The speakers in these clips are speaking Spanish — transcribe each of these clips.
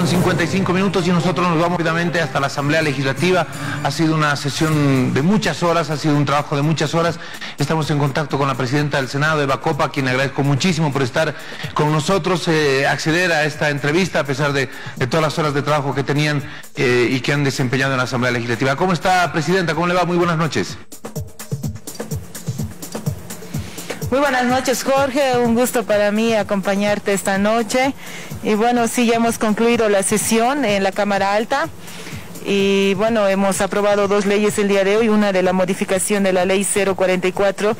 7:55 y nosotros nos vamos rápidamente hasta la Asamblea Legislativa. Ha sido una sesión de muchas horas, ha sido un trabajo de muchas horas. Estamos en contacto con la presidenta del Senado, Eva Copa, a quien le agradezco muchísimo por estar con nosotros, acceder a esta entrevista a pesar de todas las horas de trabajo que tenían y que han desempeñado en la Asamblea Legislativa. ¿Cómo está, presidenta? ¿Cómo le va? Muy buenas noches. Muy buenas noches, Jorge, un gusto para mí acompañarte esta noche. Y bueno, sí, ya hemos concluido la sesión en la Cámara Alta y bueno, hemos aprobado dos leyes el día de hoy, una de la modificación de la ley 044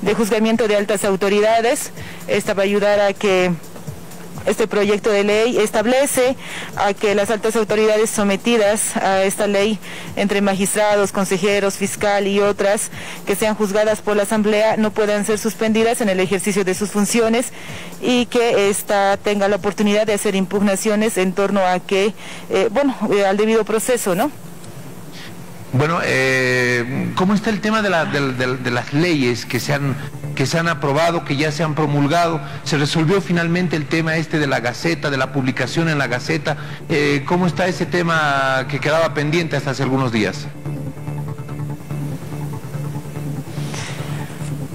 de juzgamiento de altas autoridades. Esta va a ayudar a que este proyecto de ley establece a que las altas autoridades sometidas a esta ley, entre magistrados, consejeros, fiscal y otras que sean juzgadas por la Asamblea, no puedan ser suspendidas en el ejercicio de sus funciones y que ésta tenga la oportunidad de hacer impugnaciones en torno a que, al debido proceso, ¿no? Bueno, ¿cómo está el tema de las leyes que se han aprobado, que ya se han promulgado? ¿Se resolvió finalmente el tema de la Gaceta, de la publicación en la Gaceta? ¿Cómo está ese tema que quedaba pendiente hasta hace algunos días?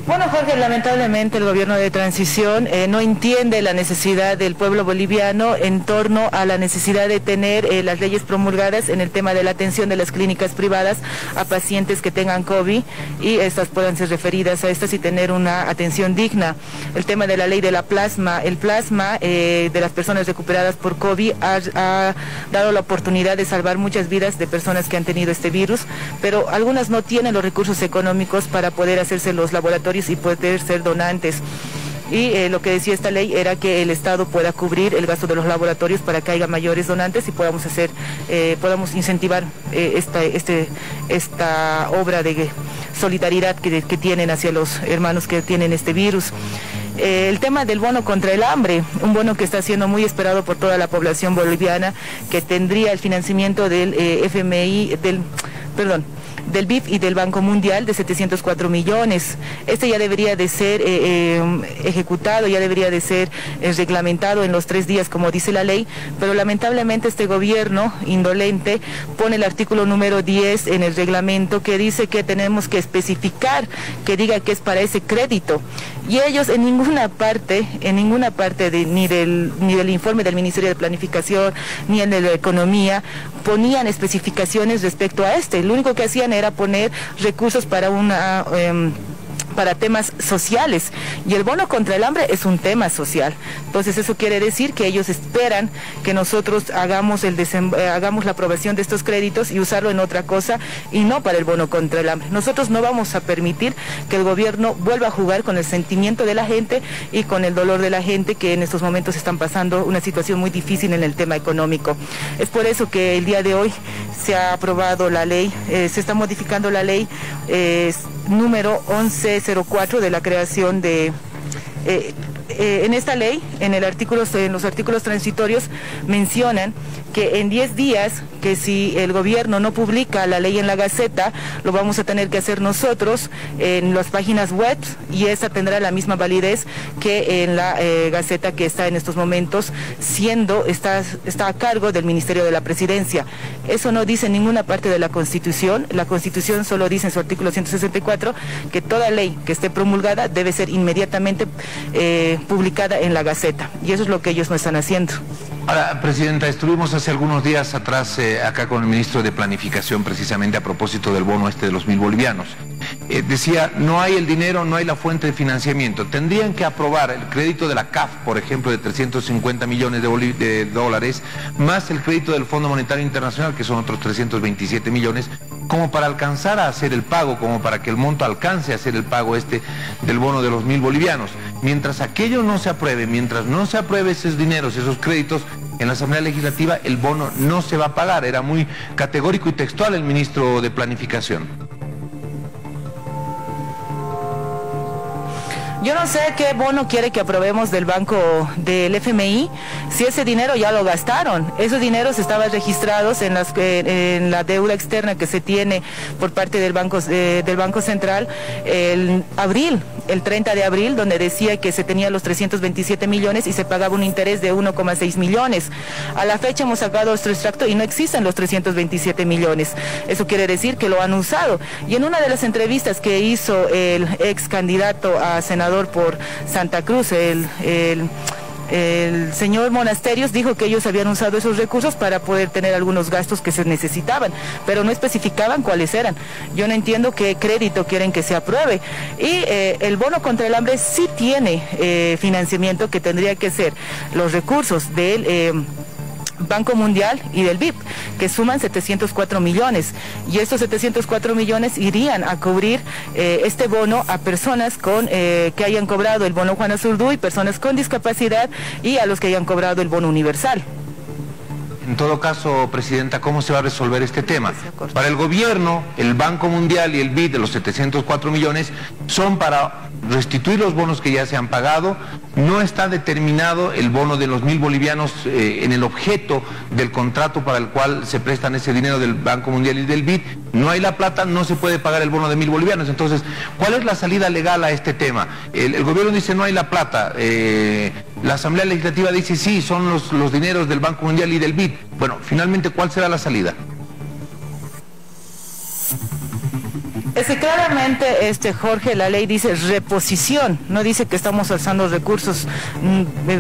Bueno, Jorge, lamentablemente el gobierno de transición no entiende la necesidad del pueblo boliviano en torno a la necesidad de tener las leyes promulgadas en el tema de la atención de las clínicas privadas a pacientes que tengan COVID y estas puedan ser referidas a estas y tener una atención digna. El tema de la ley de la plasma, el plasma de las personas recuperadas por COVID ha dado la oportunidad de salvar muchas vidas de personas que han tenido este virus, pero algunas no tienen los recursos económicos para poder hacerse los laboratorios y poder ser donantes. Y lo que decía esta ley era que el Estado pueda cubrir el gasto de los laboratorios para que haya mayores donantes y podamos incentivar esta obra de solidaridad que tienen hacia los hermanos que tienen este virus. El tema del bono contra el hambre, un bono que está siendo muy esperado por toda la población boliviana, que tendría el financiamiento del del BIF y del Banco Mundial de 704 millones. Este ya debería de ser ejecutado, ya debería de ser reglamentado en los 3 días, como dice la ley, pero lamentablemente este gobierno indolente pone el artículo número 10 en el reglamento que dice que tenemos que especificar, que diga que es para ese crédito. Y ellos en ninguna parte ni del informe del Ministerio de Planificación, ni en de la Economía, ponían especificaciones respecto a este. Lo único que hacían era poner recursos para para temas sociales, y el bono contra el hambre es un tema social. Entonces eso quiere decir que ellos esperan que nosotros hagamos la aprobación de estos créditos y usarlo en otra cosa y no para el bono contra el hambre. Nosotros no vamos a permitir que el gobierno vuelva a jugar con el sentimiento de la gente y con el dolor de la gente que en estos momentos están pasando una situación muy difícil en el tema económico. Es por eso que el día de hoy se ha aprobado la ley, se está modificando la ley número 1104 de la creación de... en esta ley, en los artículos transitorios, mencionan que en 10 días, que si el gobierno no publica la ley en la Gaceta, lo vamos a tener que hacer nosotros en las páginas web, y esa tendrá la misma validez que en la Gaceta que está en estos momentos, está a cargo del Ministerio de la Presidencia. Eso no dice en ninguna parte de la Constitución. La Constitución solo dice en su artículo 164 que toda ley que esté promulgada debe ser inmediatamente publicada en la Gaceta, y eso es lo que ellos no están haciendo. Ahora, presidenta, estuvimos hace algunos días atrás acá con el ministro de Planificación, precisamente a propósito del bono de los 1000 bolivianos. Decía, no hay el dinero, no hay la fuente de financiamiento. Tendrían que aprobar el crédito de la CAF, por ejemplo, de 350 millones de dólares, más el crédito del Fondo Monetario Internacional, que son otros 327 millones, como para alcanzar a hacer el pago, como para que el monto alcance a hacer el pago del bono de los 1000 bolivianos. Mientras aquello no se apruebe, mientras no se apruebe esos dineros, esos créditos, en la Asamblea Legislativa el bono no se va a pagar. Era muy categórico y textual el ministro de Planificación. Yo no sé qué bono quiere que aprobemos del banco del FMI, si ese dinero ya lo gastaron. Esos dineros estaban registrados en la deuda externa que se tiene por parte del Banco Central el 30 de abril, donde decía que se tenía los 327 millones y se pagaba un interés de 1,6 millones. A la fecha hemos sacado nuestro extracto y no existen los 327 millones. Eso quiere decir que lo han usado. Y en una de las entrevistas que hizo el ex candidato a senador por Santa Cruz, el señor Monasterios, dijo que ellos habían usado esos recursos para poder tener algunos gastos que se necesitaban, pero no especificaban cuáles eran. Yo no entiendo qué crédito quieren que se apruebe. Y el bono contra el hambre sí tiene financiamiento, que tendría que ser los recursos del Banco Mundial y del BIP, que suman 704 millones, y estos 704 millones irían a cubrir este bono a personas que hayan cobrado el bono Juana Zurduy, personas con discapacidad y a los que hayan cobrado el bono universal. En todo caso, Presidenta, ¿cómo se va a resolver este tema? Para el gobierno, el Banco Mundial y el BID de los 704 millones son para restituir los bonos que ya se han pagado. No está determinado el bono de los 1.000 bolivianos en el objeto del contrato para el cual se prestan ese dinero del Banco Mundial y del BID. No hay la plata, no se puede pagar el bono de 1.000 bolivianos. Entonces, ¿cuál es la salida legal a este tema? El gobierno dice no hay la plata. La Asamblea Legislativa dice sí, son los dineros del Banco Mundial y del BID. Bueno, finalmente, ¿cuál será la salida? Claramente, Jorge, la ley dice reposición, no dice que estamos alzando recursos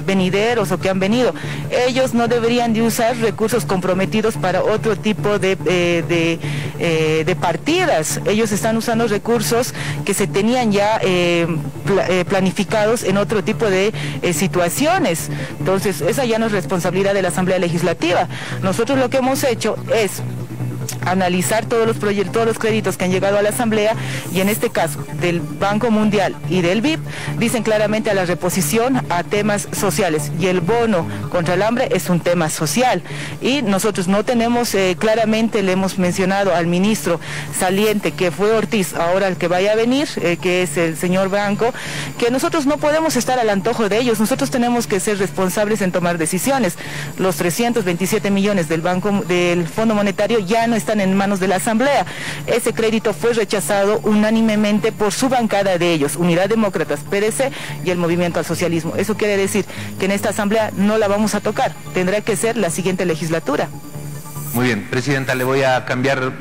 venideros o que han venido. Ellos no deberían de usar recursos comprometidos para otro tipo de partidas. Ellos están usando recursos que se tenían ya planificados en otro tipo de situaciones. Entonces, esa ya no es responsabilidad de la Asamblea Legislativa. Nosotros lo que hemos hecho es analizar todos los créditos que han llegado a la Asamblea, y en este caso del Banco Mundial y del BIP dicen claramente a la reposición a temas sociales, y el bono contra el hambre es un tema social, y nosotros no tenemos claramente, le hemos mencionado al ministro saliente, que fue Ortiz, ahora el que vaya a venir, que es el señor Branco, que nosotros no podemos estar al antojo de ellos. Nosotros tenemos que ser responsables en tomar decisiones. Los 327 millones del Fondo Monetario ya no están en manos de la Asamblea. Ese crédito fue rechazado unánimemente por su bancada de ellos, Unidad Demócratas, PDC y el Movimiento al Socialismo. Eso quiere decir que en esta Asamblea no la vamos a tocar, tendrá que ser la siguiente legislatura. Muy bien, Presidenta, le voy a cambiar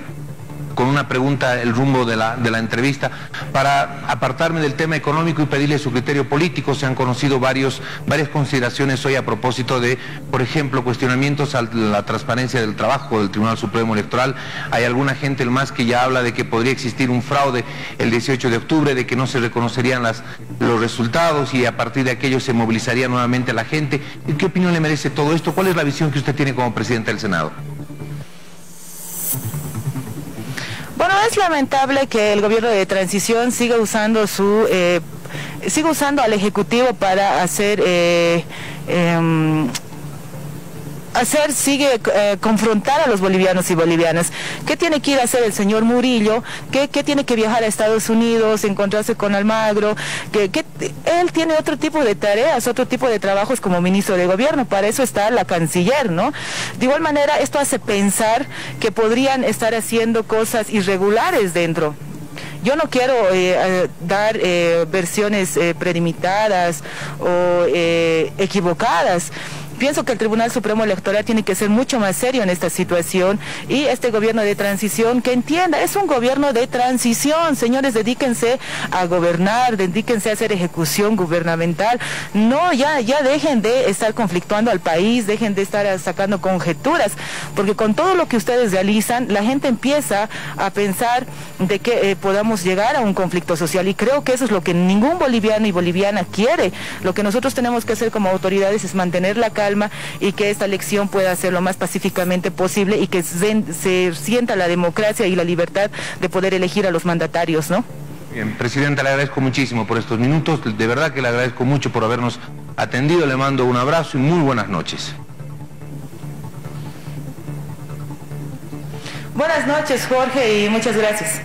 con una pregunta el rumbo de la entrevista para apartarme del tema económico y pedirle su criterio político. Se han conocido varias consideraciones hoy a propósito de, por ejemplo, cuestionamientos a la transparencia del trabajo del Tribunal Supremo Electoral. Hay alguna gente más que ya habla de que podría existir un fraude el 18 de octubre, de que no se reconocerían los resultados y a partir de aquello se movilizaría nuevamente a la gente. ¿Qué opinión le merece todo esto? ¿Cuál es la visión que usted tiene como Presidente del Senado? Bueno, es lamentable que el gobierno de transición siga usando al Ejecutivo para confrontar a los bolivianos y bolivianas. ¿Qué tiene que ir a hacer el señor Murillo? ¿Qué tiene que viajar a Estados Unidos, encontrarse con Almagro? Él tiene otro tipo de tareas, otro tipo de trabajos como ministro de gobierno. Para eso está la canciller, ¿no? De igual manera, esto hace pensar que podrían estar haciendo cosas irregulares dentro. Yo no quiero dar versiones prelimitadas o equivocadas. Pienso que el Tribunal Supremo Electoral tiene que ser mucho más serio en esta situación, y este gobierno de transición que entienda, es un gobierno de transición, señores, dedíquense a gobernar, dedíquense a hacer ejecución gubernamental. No, ya dejen de estar conflictuando al país, dejen de estar sacando conjeturas, porque con todo lo que ustedes realizan, la gente empieza a pensar de que podamos llegar a un conflicto social, y creo que eso es lo que ningún boliviano y boliviana quiere. Lo que nosotros tenemos que hacer como autoridades es mantener la calma y que esta elección pueda ser lo más pacíficamente posible, y que se sienta la democracia y la libertad de poder elegir a los mandatarios, ¿no? Bien, Presidenta, le agradezco muchísimo por estos minutos, de verdad que le agradezco mucho por habernos atendido, le mando un abrazo y muy buenas noches. Buenas noches, Jorge, y muchas gracias.